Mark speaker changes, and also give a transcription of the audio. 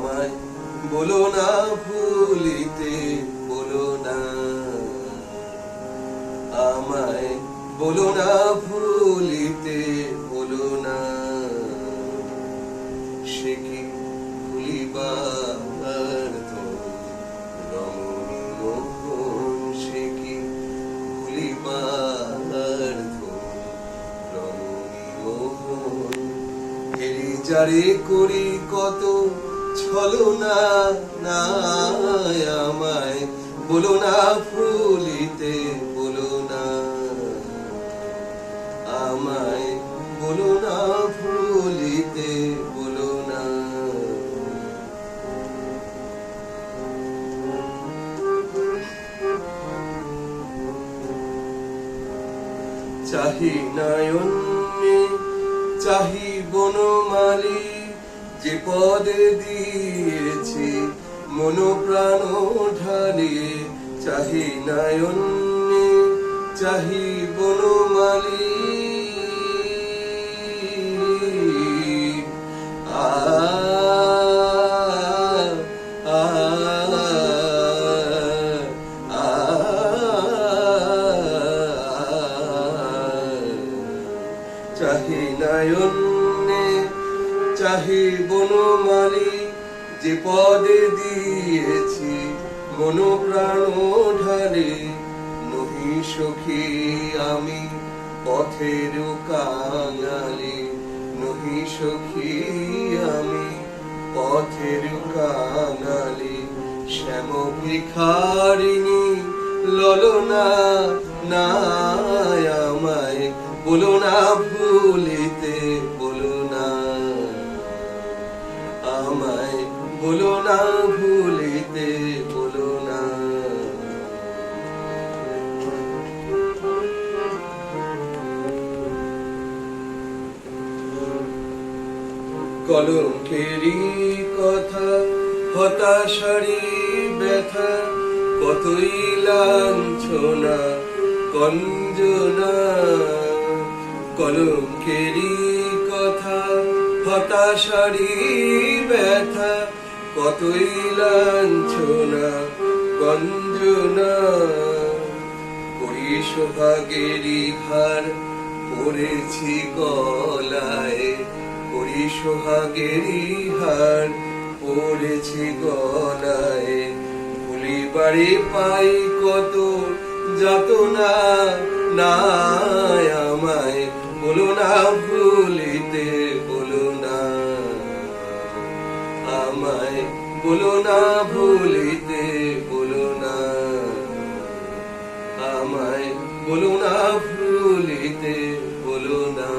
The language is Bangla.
Speaker 1: আমায় বলো না ভুলিতে, বলো না আমায়, বলো না ভুলিতে, বলো না। সে কি ভুলিবার রমণী মোহন, সে কি ভুলিবার রমণী মোহন। হেরি যারে করি কত ছলনা, না আমায় বলো না ভুলিতে, বলো না আমায়, বলো না ভুলিতে, বলো না। চাহি নয়নে, চাহি বনমালী, যে পদে দিয়েছি মন প্রাণ ঢালি। চাহি নয়নে, চাহি বনমালী, চাহি নয়নে, চাহি বনমালী, যে পদে দিয়েছি মন প্রাণ ঢালি। নহি সখী আমি পথের কাঙালি, নহি সখী আমি পথের কাঙালি। শ্যাম ভিখারিণী ললনা, না আমায় বলো না ভুলিতে, বলো না আমায়, বলো না ভুলিতে, বলো না। কলঙ্কেরই কথা, হতাশারি ব্যথা, কতই লাঞ্ছনা কঞ্জনা। কলঙ্কেরই কথা, হতাশারি ব্যথা, কতই লাঞ্ছনা কঞ্জনা। করি সোহাগেরই হার পরেছি গলায়, করি সোহাগেরই হার পরেছি গলায়। ভুলিবারে পাই কত যাতনা, না আমায় বলো না ভুলিতে, বলো না আমায়, বলো না ভুলিতে, বলো না আমায়, বলো না ভুলিতে, বলো না।